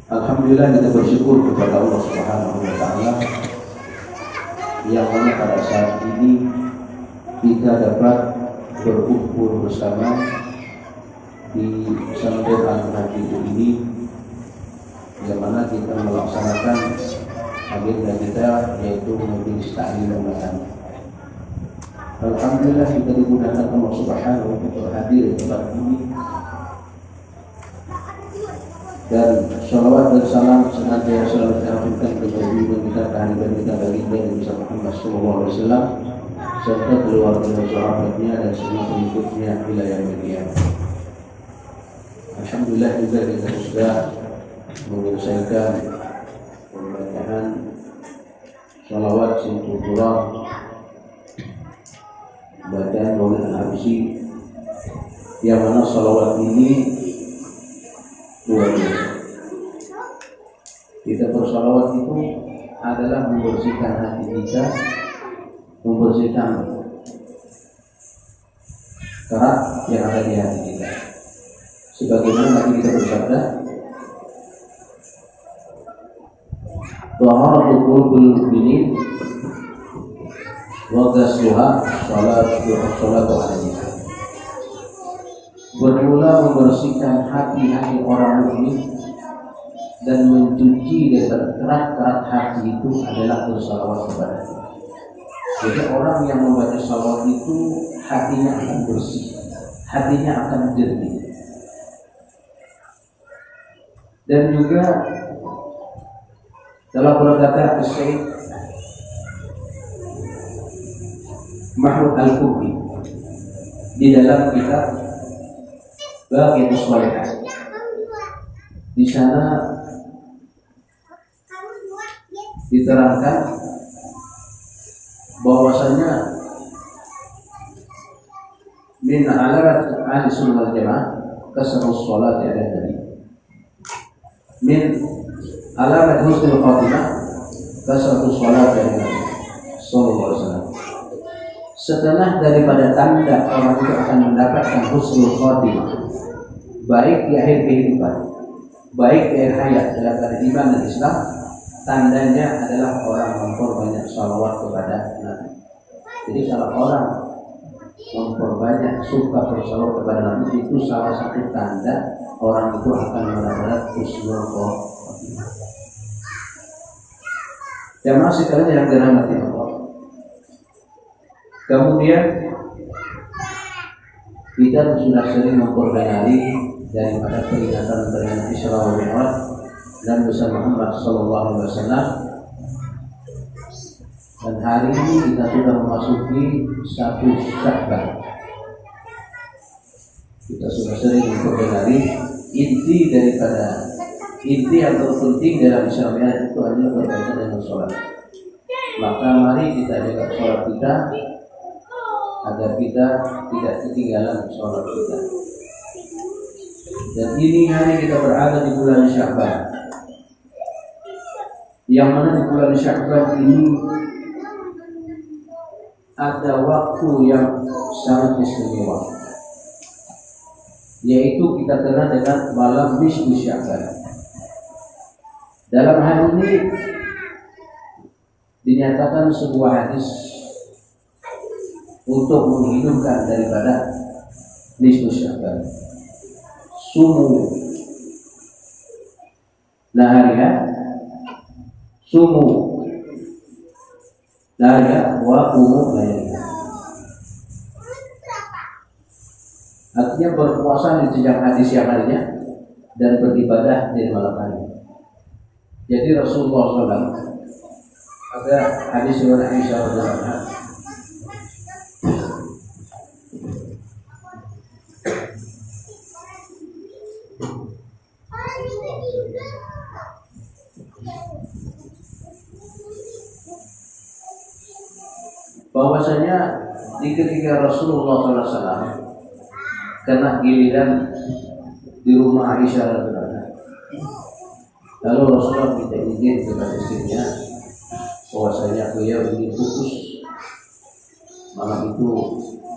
Alhamdulillah kita bersyukur kepada Allah Subhanahu wa taala yang mana pada saat ini kita dapat berkumpul bersama di sambungan haji ini, yang mana kita melaksanakan agenda kita yaitu majelis ta'lim dan makan. Alhamdulillah kita dimudahkan Allah Subhanahu wa taala hadir di tempat ini, dan sholawat dan salam senantiasa tercurahkan kepada junjungan kita kehadiran kita baginda Nabi Muhammad SAW serta keluarga dan sahabatnya dan semua pengikutnya hingga yaumil qiyamah. Alhamdulillah juga kita sudah menyelesaikan pembacaan sholawat Simtul Quran, bacaan Maulid Al-Habsyi, yang mana sholawat ini luar biasa. Kita bersalawat itu adalah membersihkan hati kita, membersihkan kerak yang ada di hati kita. Sebagaimana tadi kita bersabda, taharatul qulubul mu'minin wa ghasluha sholatu alaihi. Bermula membersihkan hati-hati orang mukmin dan mencuci dari kerak-kerak hati itu adalah bersalawat kepada Allah. Jadi orang yang membaca salawat itu hatinya akan bersih, hatinya akan jernih. Dan juga dalam berkata Syekh Mahmud Al-Kufi di dalam kitab Baqi Muswalihat, di sana diterangkan bahwasanya min alamat ahli sunnah wal jamaah kasrus shalat ala nabi, min alamat husnul khatimah kasrus shalat ala nabi sallallahu alaihi wasallam. Setelah daripada tanda orang itu akan mendapatkan husnul khatimah, baik di akhir kehidupan, baik di akhir hayat dalam keadaan iman dan Islam, tandanya adalah orang memperbanyak salawat kepada Nabi. Jadi kalau orang memperbanyak suka bersalawat kepada Nabi, itu salah satu tanda orang itu akan mendapatkan husnul khatimah. Jamaah sekalian yang dirahmati Allah. Kemudian kita sudah sering memperkenali daripada peringatan Isra wal Mi'raj dan Nabi Muhammad SAW, dan hari ini kita sudah memasuki 1 Sya'ban. Kita sudah sering memperkenali inti yang terpenting dalam Isra wal Mi'raj itu adalah berkaitan dengan sholat. Maka mari kita jaga sholat kita agar kita tidak ketinggalan sholat kita. Dan ini hari kita berada di bulan Sya'ban, yang mana di bulan Sya'ban ini ada waktu yang sangat istimewa, yaitu kita kenal dengan malam nisfu Sya'ban. Dalam hal ini dinyatakan sebuah hadis untuk menghidupkan daripada nisfu Sya'ban. Sumu nahariha, sumu nahariha wa qumu layliha. Artinya berpuasa di sejak hadis siang harinya dan beribadah di malam hari. Jadi Rasulullah SAW ada hadis riwayat Aisyah radhiyallahu anha, bahwasanya di ketika Rasulullah SAW kena giliran di rumah Aisyah radhiyallahu anha, lalu Rasulullah minta izin kepada istrinya bahwasanya beliau ingin putus malam itu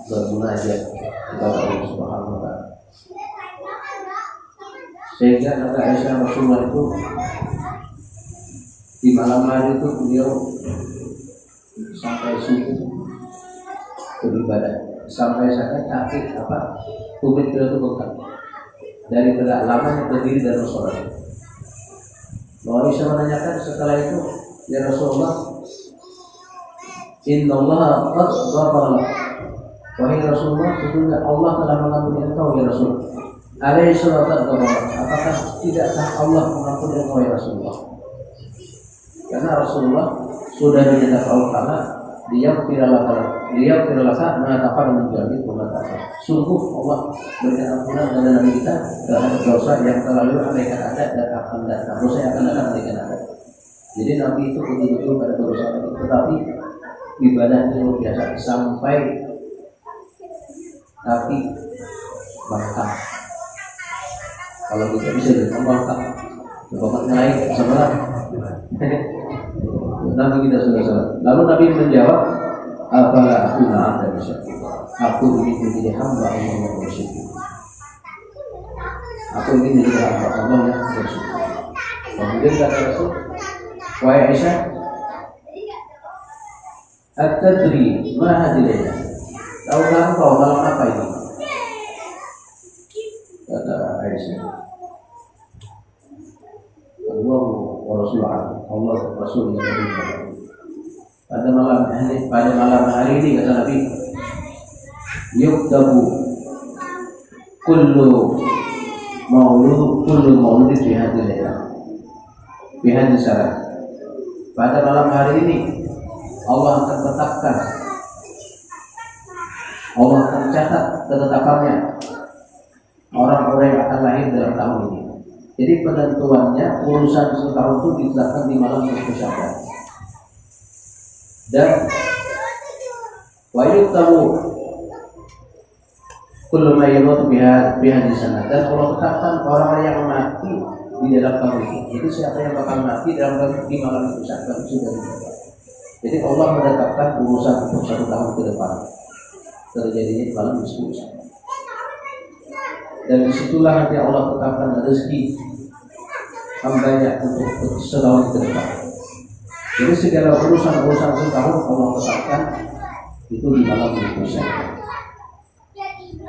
bermunajat kepada Allah Subhanahu wa taala. Sehingga kata Aisyah, Rasulullah itu di malam hari itu beliau sampai subuh beribadah, sampai kaki tumit beliau itu bengkak daripada lamanya berdiri dan sholat. Lalu Aisyah menanyakan setelah itu, ya Rasulullah, Inna Allah qad ghafara lak. Wahai Rasulullah, sesungguhnya Allah telah mengampuni engkau ya Rasul. Alaihi salatu wassalam. Apakah tidakkah Allah mengampuni engkau ya Rasulullah? Karena Rasulullah sudah dinyatakan Allah Ta'ala dia firalaka mengatakan menjadi pembatas. Sungguh Allah berikan ampunan kepada Nabi kita terhadap dosa yang terlalu akan ada dan akan datang. Dosa yang akan datang ada. Jadi Nabi itu betul-betul pada dosa itu, tetapi ibadahnya luar biasa sampai tapi bangkang. Kalau kita bisa jadi bangkang, bangkang naik sebelah. Nabi kita sudah salah. Lalu Nabi menjawab, "Afala aku na'am dan bersyukur. Aku ingin menjadi hamba Allah yang bersyukur. Aku ingin menjadi hamba Allah yang bersyukur." Kemudian kata Rasul, "Wahai Aisyah, at-tadri ma hadhihi? Tahukah engkau malam apa ini?" Kata Aisyah, Allah wa Rasulullah, Allah Rasul yang beriman. Pada malam hari ini kata Nabi, yuktabu kullu maulud fi hadhihi laylah fi hadhihi salat. Pada malam hari ini Allah akan tetapkan, Allah akan catat ketetapannya orang-orang yang akan lahir dalam tahun ini. Jadi penentuannya urusan setahun itu ditetapkan di malam nisfu Sya'ban. Dan wajib tahu kullu ma yamutu biha di sana. Dan Allah tetapkan orang-orang yang mati di dalam tahun ini. Jadi siapa yang bakal mati di malam nisfu Sya'ban sudah ditetapkan. Jadi Allah menetapkan urusan untuk 1 tahun ke depan terjadinya di malam nisfu Sya'ban. Dan disitulah nanti Allah tetapkan rezeki hambanya untuk setahun ke depan. Jadi segala urusan setahun Allah tetapkan itu di malam nisfu Sya'ban.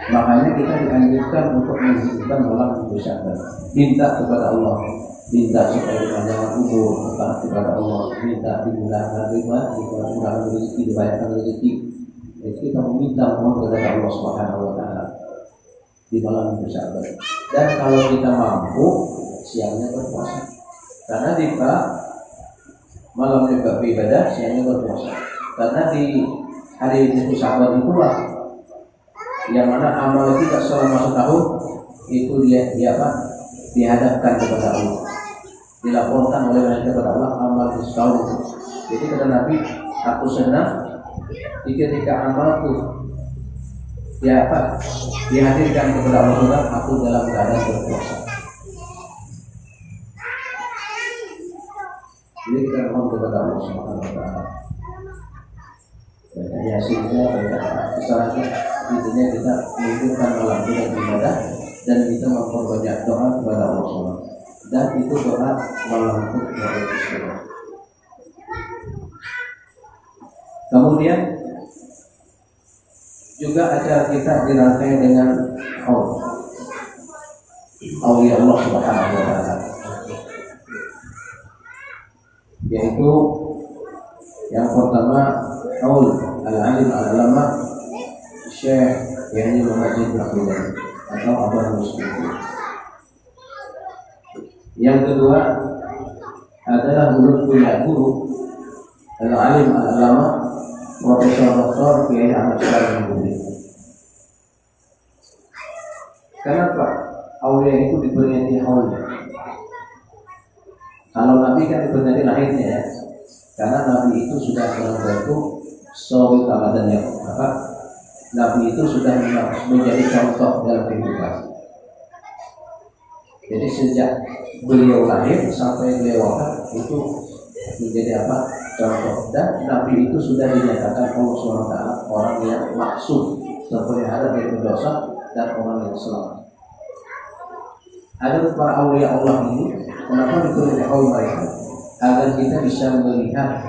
Makanya kita dianjurkan untuk menghidupkan malam nisfu Sya'ban. Minta kepada Allah, minta supaya dipanjangkan umur, taat kepada Allah, minta dimudahkan rezeki, dibayarkan rezeki. Jadi kita meminta mohon kepada Allah Subhanahu wa Ta'ala di malam nisfu Sya'ban. Dan kalau kita mampu, siangnya berpuasa. Karena di malam beribadah, siangnya berpuasa. Karena di hari nisfu Sya'ban itulah yang mana amal kita selama setahun itu dia dihadapkan kepada Allah, dilaporkan oleh malaikat kepada Allah amal di setahun itu. Jadi kata Nabi, aku senang ketika amalku dihadirkan kepada Allah, aku dalam keadaan berpuasa. Jadi kita mohon kepada Allah Subhanahu wa Ta'ala. Dan hasilnya selanjutnya intinya kita menunjukkan malam kita beribadah dan kita memperbanyak doa kepada Allah Subhanahu. Dan itu doa malam itu berdoa. Kemudian juga acara kita dirangkai dengan aulia Allah Subhanahu wa Ta'ala, yaitu yang pertama haul al-alim al-ulama Syekh Yahya Muhammad Al-Akhidari atau Abah Muslim. Yang kedua adalah guru al-alim al-ulama Profesor Dr. Kiai Ahmad Syarif Al-Budi. Kenapa aulia itu diperingati haulnya? Kalau Nabi kan diperingati lahirnya ya, karena Nabi itu sudah membantu sawi Ramadan yang Nabi itu sudah menjadi contoh dalam kehidupan. Jadi sejak beliau lahir sampai beliau wafat itu menjadi contoh. Dan Nabi itu sudah dinyatakan Allah SWT orang yang maksum, terpelihara dari dosa dan orang yang selamat. Ada para aulia Allah ini, kenapa diturunkan oleh Allah mereka? Agar kita bisa melihat,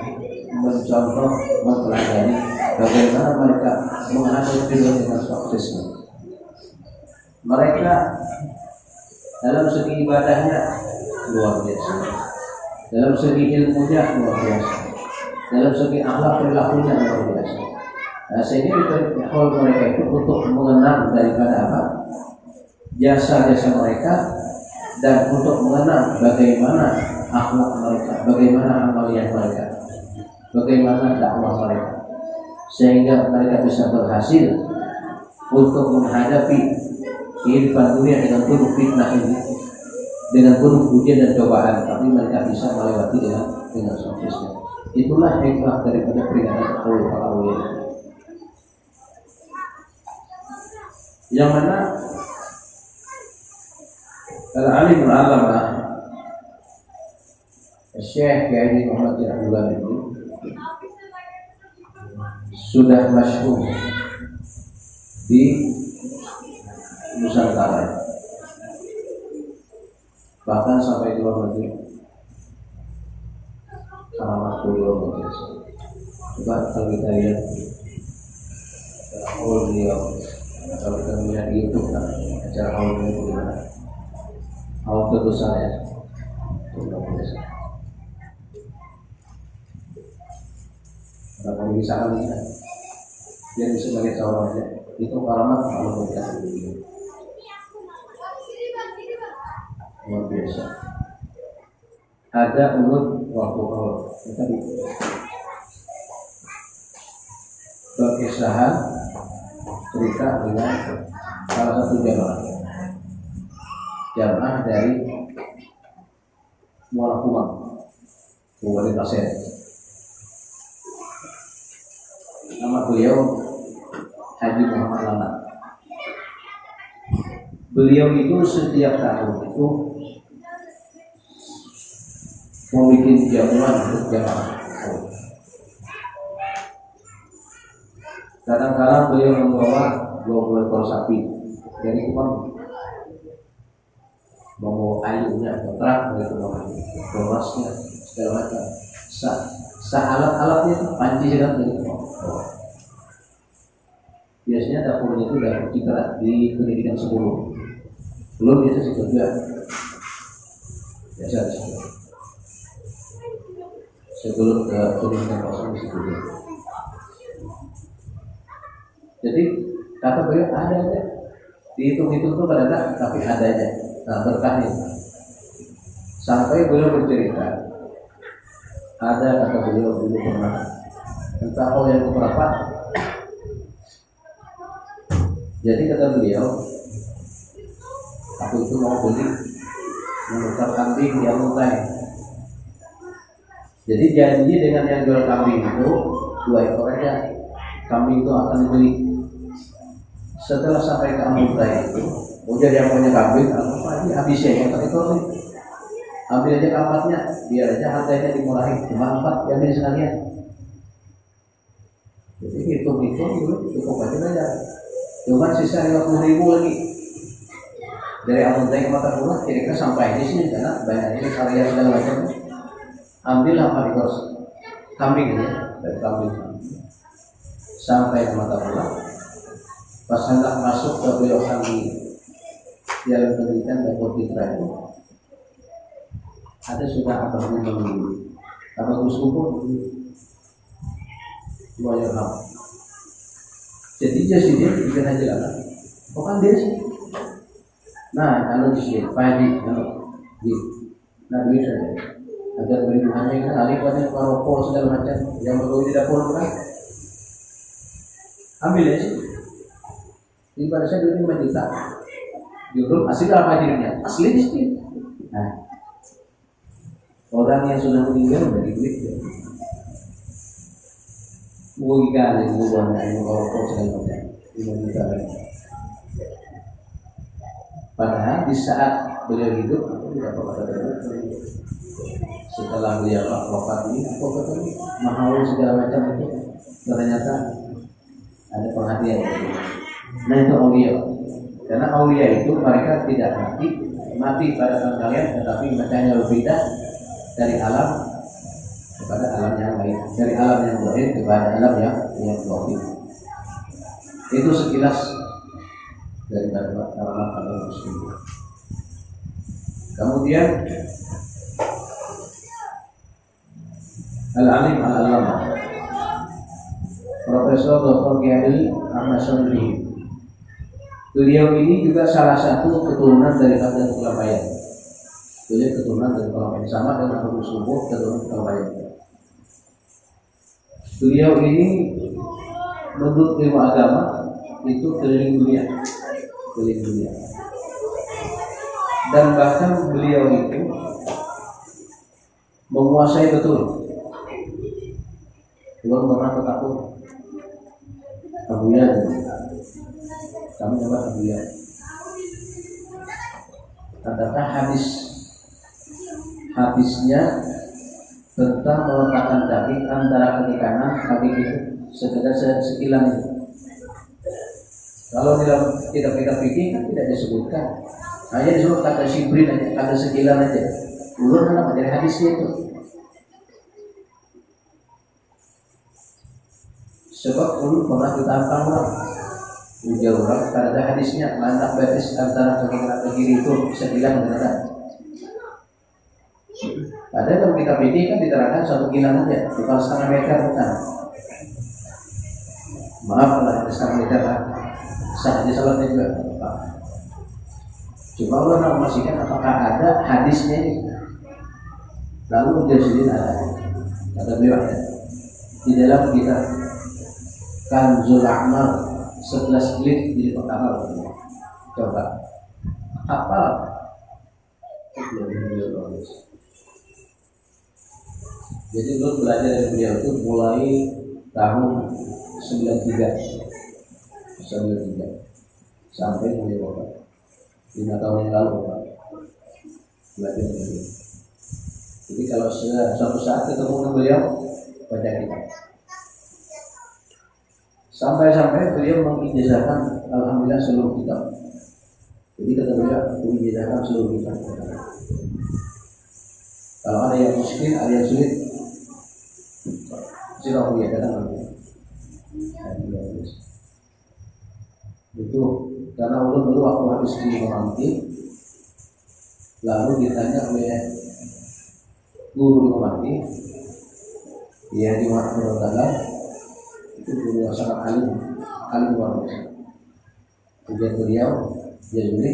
mencontoh, mempelajari bagaimana mereka menghadapi dunia dengan suksesnya. Mereka dalam segi ibadahnya luar biasa, dalam segi ilmunya luar biasa, dalam segi akhlak perilakunya luar biasa. Nah, sehingga diturunkan mereka itu untuk mengenal daripada apa? Jasa-jasa mereka, dan untuk mengenal bagaimana akhlak mereka, bagaimana amalan mereka, bagaimana dakwah mereka, sehingga mereka bisa berhasil untuk menghadapi kehidupan dunia dengan penuh fitnah ini, dengan penuh ujian dan cobaan, tapi mereka bisa melewati dengan suksesnya. Itulah hikmah daripada peringatan Allah. Yang mana Al-Alim Al-Alamah Syekh Kiai Muhammad bin Abdul Wahab itu sudah masyhur di Nusantara, bahkan sampai di luar negeri. Keramat beliau biasa. Coba kalau kita lihat beliau, kalau kita melihat di YouTube acara haul beliau bagaimana? Haul terbesar ya, luar biasa. Kalau bisa kan kita, dia bisa sebagai seorang aja. Itu keramat Allah berikan beliau. Luar biasa. Ada urut waktu haul tadi berkisahan cerita dengan salah satu jamaah dari Muara Kumang, Kabupaten Pasir. Nama beliau Haji Muhammad Lana. Beliau itu setiap tahun itu mau bikin jamuan untuk jamaah. Kadang-kadang beliau membawa 20 ekor sapi dari Kupang, membawa ayunya, kontrak dari Kupang, berasnya, segala macam. Alat-alatnya itu panci sedang dari Kupang. Biasanya dapurnya itu udah citra di pendidikan 10. Belum biasa sih kerja. Biasa sih. Sebelum ke pendidikan kosong di situ. Jadi kata beliau ada aja, dihitung-hitung tuh kadang-kadang, tapi ada aja. Nah berkah ini. Sampai beliau bercerita, ada kata beliau dulu pernah, entah yang keberapa. Jadi kata beliau, aku itu mau beli menukar kambing yang muntai. Jadi janji dengan yang jual kambing itu 2 ekor aja, kambing itu akan dibeli. Setelah sampai ke muntai itu, udah dia punya kambing, apa aja habisnya yang 4 ekor nih. Ambil aja kampatnya, biar aja harganya dimurahin, cuma 4 diambil sekalian. Jadi hitung-hitung dulu cukup aja. Cuma sisa 50.000 lagi dari Amuntai ke Mata Pulau, kira-kira sampai di sini karena banyaknya karya segala macam. Ambillah 4 ekor kambing ya, dari kambing sampai ke Mata Pulau. Pas hendak masuk ke belokan di jalan pendidikan dan Putitra itu, ada sudah abah menunggu, abah Gus Kumpul, dua yang lama. Jadi jadi dia bikin aja lah. Bukan dia sih. Nah, kalau di sini pagi, kalau di, nah duit saja. Agar beribuannya kita alih pada rokok segala macam yang perlu di dapur kan. Ambil ya sih. Ini pada saya duitnya 5 juta. Jurul asli apa dirinya? Asli di sini. Nah, orang yang sudah meninggal udah dibeli. Bukan yang bukan yang rokok segala macam 5 juta. Padahal di saat beliau hidup, aku tidak pernah kata setelah beliau wafat ini, aku kata mahal segala macam itu ternyata ada perhatian. Nah itu aulia, karena aulia itu mereka tidak mati mati pada tangan kalian, tetapi bacanya berbeda dari alam kepada alam yang lain, dari alam yang lain kepada alam yang lain. Itu sekilas dari kalimat para muslim. Kemudian Al-Alim Al-Allamah Profesor Dr. Kiai Ahmad Syamsi. Beliau ini juga salah satu keturunan dari Hadratul Ulamaiyah. Beliau keturunan dari Ulamaiyah, sama dengan Abu Subuh keturunan Ulamaiyah. Beliau ini menurut ilmu agama itu keliling dunia, dan bahkan beliau itu menguasai betul. Belum pernah takut Abuya, kami dapat Abuya. Katakan hadisnya tentang meletakkan kaki antara kaki kanan kaki itu sekedar sekilan itu. Kalau tidak kita pikir kan tidak disebutkan, hanya disebut kata sibrin aja, kata sekilan aja. Ulun kenapa dari hadisnya itu? Sebab ulun pernah ditantang orang, ujar orang karena hadisnya lantak batis antara kaki kanan kaki kiri itu sekilan benar. Padahal kalau kita pikir kan diterangkan 1 kilan aja, bukan setengah meter, bukan. Maaf kalau ada setengah meter lah, sah aja salatnya juga. Cuma Allah nak memastikan apakah ada hadisnya ini. Lalu jadi ada, kata beliau ada di dalam kita Kanzul Amal 11 klik jadi pertama. Coba apa? Jadi dulu belajar dari beliau itu mulai tahun 93 sampai mulai wafat 5 tahun yang lalu Pak. Belajar dari beliau. Jadi kalau suatu saat ketemu dengan beliau, baca kitab. Sampai beliau mengijazahkan alhamdulillah seluruh kitab. Jadi kata beliau mengijazahkan seluruh kitab. Kalau ada yang miskin, ada yang sulit, silakan dia datang nanti. Itu karena ulun dulu waktu habis di Memanti, lalu ditanya oleh guru di Memanti, dia di Memanti, itu guru yang sangat alim luar biasa. Kemudian beliau dia beli,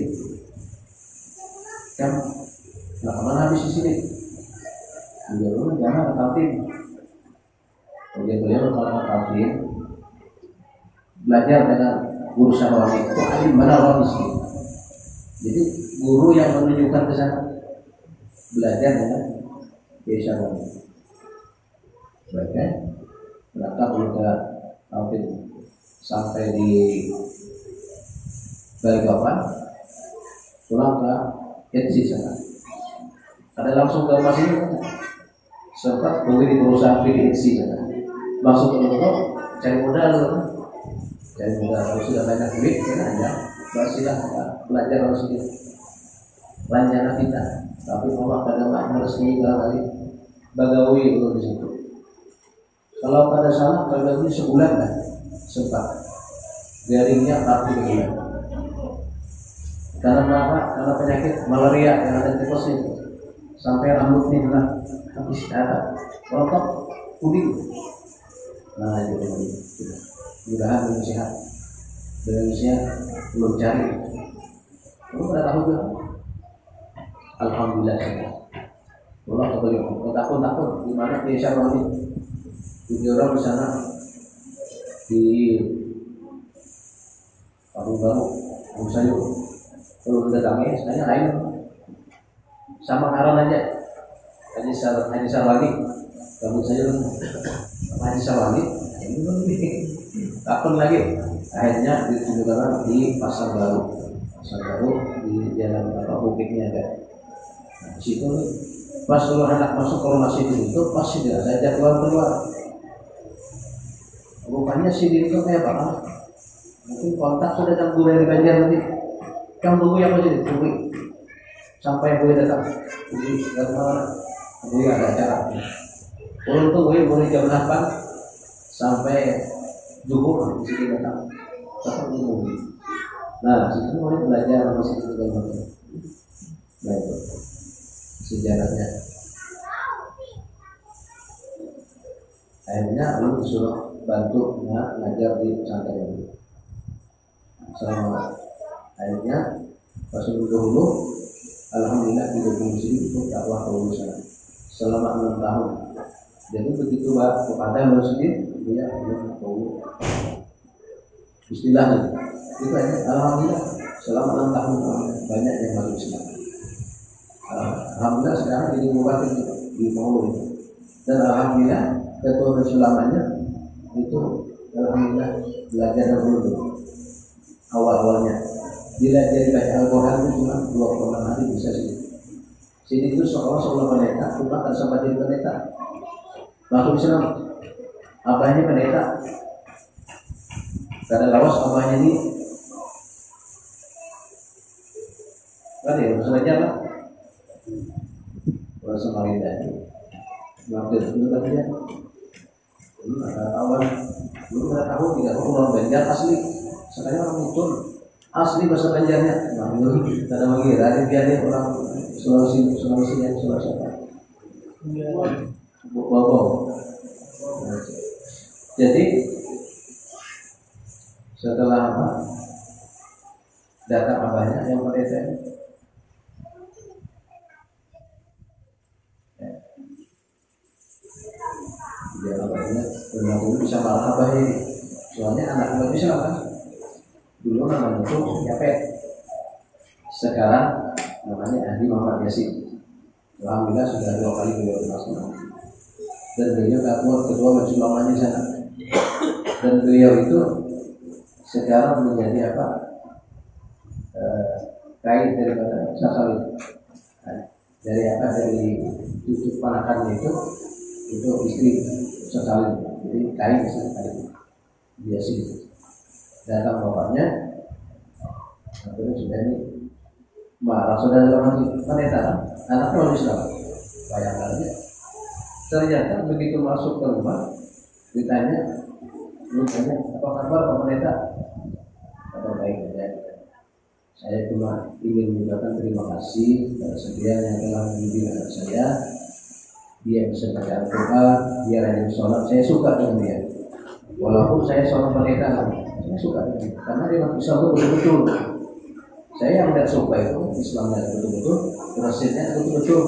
kan, nah kemana habis di sini? Dia dulu jangan ke kantin. Kemudian beliau kalau ke kantin belajar dengan guru Syarwani. Itu alim mana orang di sini. Jadi guru yang menunjukkan ke sana belajar dengan Kiai Syarwani. Baiknya berangkat dulu ke kantin sampai di Balikpapan, pulang ke Etsi sana. Ada langsung ke rumah sini kan? Sempat di perusahaan PDC kan? Langsung ke rumah cari modal kan? Cari modal, kalau sudah banyak duit kan aja basilah belajar harus di rencana kita. Tapi Allah kadang harus kali bagawi untuk di situ. Kalau pada salah bagawi sebulan kan? Sempat jaringnya arti bulan. Karena apa? Karena penyakit malaria yang ada di pos itu. Sampai rambut ini benar habis darah, rontok, puding. Nah itu mudah-mudahan belum sehat. Indonesia belum cari. Kamu pada tahu juga? Alhamdulillah sehat. Allah kebetulan. Takut di mana di Syarwani? Di orang di sana di Kampung Baru, Kampung Sayur. Kalau datangnya sebenarnya lain. Sama Haron aja, Haji Sarwani, kamu saya Haji Sarwani, takut lagi. Akhirnya ditunjukkan di Pasar Baru di jalan bukitnya ada. Nah, di situ pas kalau anak masuk kalau masih itu pasti tidak saja keluar. Rupanya si itu kayak apa? Mungkin kontak sudah datang guru dari Banjar nanti. Kamu tunggu yang masih ditunggu. sampai gue datang. Jadi karena gue ada acara. Untung gue mulai jam 8 sampai zuhur di sini datang. Datang dulu. Nah, situ mulai belajar masih segala macam. Nah itu sejarahnya. Akhirnya lu disuruh bantu ngajar di pesantren ini. Selama akhirnya pas dulu, alhamdulillah didukung di sini untuk dakwah kelulusan selama 6 tahun. Jadi begitu kepada masjid dia belum istilahnya itu aja. Alhamdulillah selama 6 tahun banyak yang masuk Islam. Alhamdulillah sekarang jadi bupati di Maulid, dan alhamdulillah ketua berselamanya itu alhamdulillah belajar dulu awal-awalnya. Bila jadi baca Al-Quran itu cuma 2 hari bisa sih. Sini itu seolah-olah pendeta, cuma kan sama jadi pendeta. Masuk Islam, abahnya pendeta. Karena lawas abahnya ini, kan ya, maksudnya apa? Kalau Samarinda itu, ngambil dulu kan dia. Dulu ada kawan, dulu ada tahu tidak orang Banjar asli, sekarang orang Utun. Asli bahasa Banjarnya, manggil, ada manggil, ada biarnya orang Sulawesi yang Sulawesi apa? Bobo. Jadi setelah apa? Datang abahnya yang pendeta. Dia abahnya benar-benar bisa marah abah ini, soalnya anak nggak bisa kan? Dulu namanya itu Yapet, sekarang namanya Adi Muhammad Yasin. Alhamdulillah sudah 2 kali beliau masuk, dan beliau kedua berjualan di sana. Dan beliau itu sekarang menjadi apa? Kait daripada Sasalit. Dari apa? Dari cucu panakannya itu istri Sasalit. Jadi kait Sasalit. Dia sih. Datang bapaknya, terus sudah ini marah saudara masih pendeta, anaknya orang Islam. Bayangkan aja. Ternyata begitu masuk ke rumah, ditanya, apa kabar Pak Pendeta? Kata baik aja. Saya cuma ingin mengucapkan terima kasih pada sekalian yang telah membimbing anak saya. Dia bisa baca Al-Quran, dia rajin sholat. Saya suka dengan dia. Walaupun saya seorang pendeta, saya suka dengan dia karena dia bisa betul-betul. Saya yang tidak suka itu Islamnya betul-betul, rasanya betul-betul.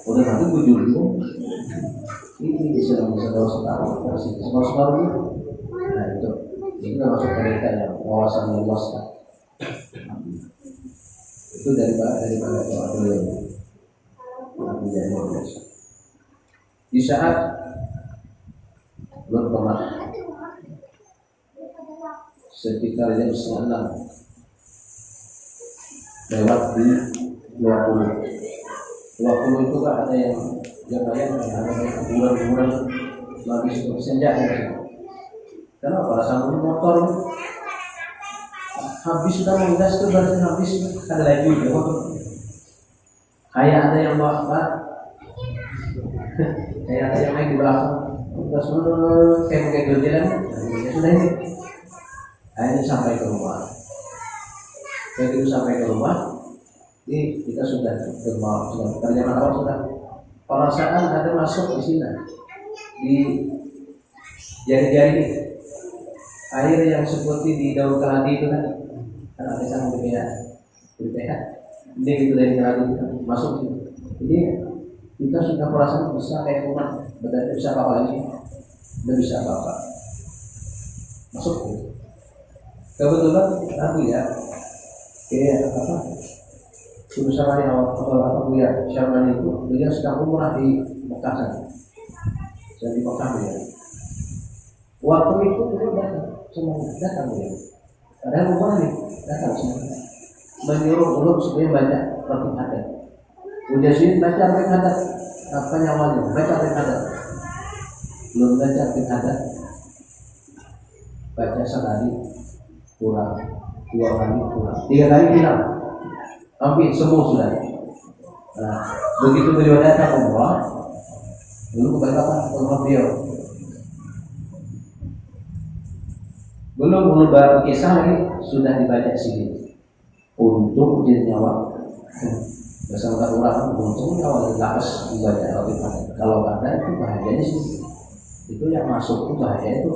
Udah nanti bujur ini bisa setahun ini. Nah itu masuk pendeta yang wawasan luas kan. Itu daripada doa beliau. Di saat belum pernah sekitar jam 9 lewat di 20 itu kan ada yang bayar, ada yang bulan lagi senja ya. Kenapa? Sambung motor habis sudah mengas itu berarti habis, ada lagi kayak ada yang bawa kayak ada yang naik di belakang terus kayak jalan ya sudah ini. Akhirnya sampai ke rumah. Begitu sampai ke rumah, ini kita sudah terjemahan awal sudah perasaan ada masuk di sini di jari-jari air yang seperti di daun keladi itu kan ada sang BPH ini gitu dari keladi masuk itu. Jadi kita sudah perasaan bisa kayak rumah, benar bisa apa lagi, tidak bisa apa-apa masuk itu. Kebetulan aku ya apa sudah sama apa Buya Syarman itu dia sedang umrah di Mekah sana. Jadi Mekah ya. Waktu itu dia datang ya. Padahal umrah nih datang semuanya. Menyuruh ulum supaya banyak roti adat. Udah sih baca roti adat. Apa nyawanya? Baca roti adat. Belum baca roti adat. Baca sekali kurang, 2 kali kurang, 3 kali hilang, hampir semua sudah. Nah, begitu beliau datang umrah, dulu bagaimana umrah beliau? Belum baru kisah lagi sudah dibaca sini. Untuk jadi nyawa. Bersama orang untung nyawa lapas dibaca kalau kata itu bahayanya sih. Itu yang masuk itu bahaya itu.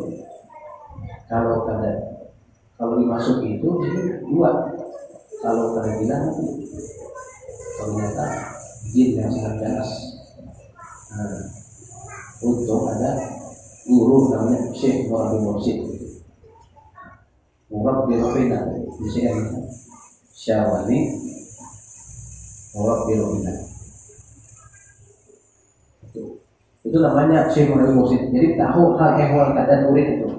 Kalau dimasuk itu dua. Kalau kalian bilang ternyata jin yang sangat ganas. Nah, untuk ada guru namanya Syekh Murabi Mursid. Murabi Robina di sini Syawali Murabi Robina. Itu namanya Syekh Murabi Mursid. Jadi tahu hal ehwal keadaan murid itu.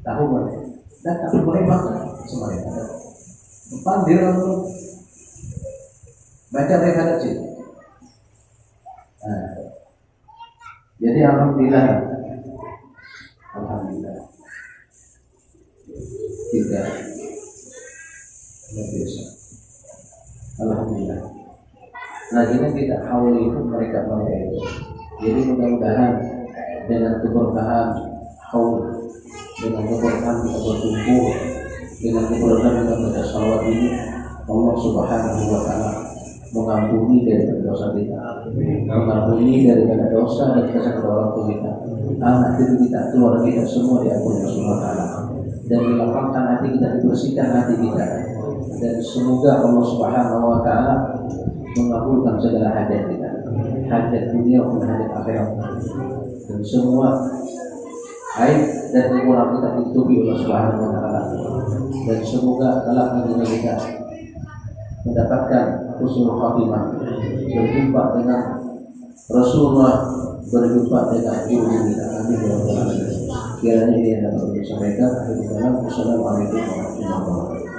Tahu boleh. Dan tak boleh makan semuanya. Pandir untuk baca mereka kecil. Nah, jadi alhamdulillah tidak biasa. Alhamdulillah. Nah ini tidak haul itu mereka itu. Jadi mudah-mudahan dengan keberkahan haul, dengan keberkahan kita berkumpul, dengan keberkahan kita baca salawat ini, Allah Subhanahu wa Ta'ala mengampuni daripada dosa kita, mengampuni daripada dosa dan kesalahan orang tua kita, anak cucu kita, keluarga kita semua diampuni Allah Subhanahu wa Ta'ala, dan dilapangkan hati kita, dibersihkan hati kita, dan semoga Allah Subhanahu wa Ta'ala mengabulkan segala hajat kita, hajat dunia maupun hajat akhirat, dan semua aib dan kekurangan kita ditutupi oleh Subhanahu wa Ta'ala, dan semoga kelak nantinya kita mendapatkan husnul khatimah, berjumpa dengan Rasulullah, berjumpa dengan ibu kita. Amin ya rabbal alamin. Kiranya ini yang dapat kami sampaikan. Assalamualaikum warahmatullahi wabarakatuh.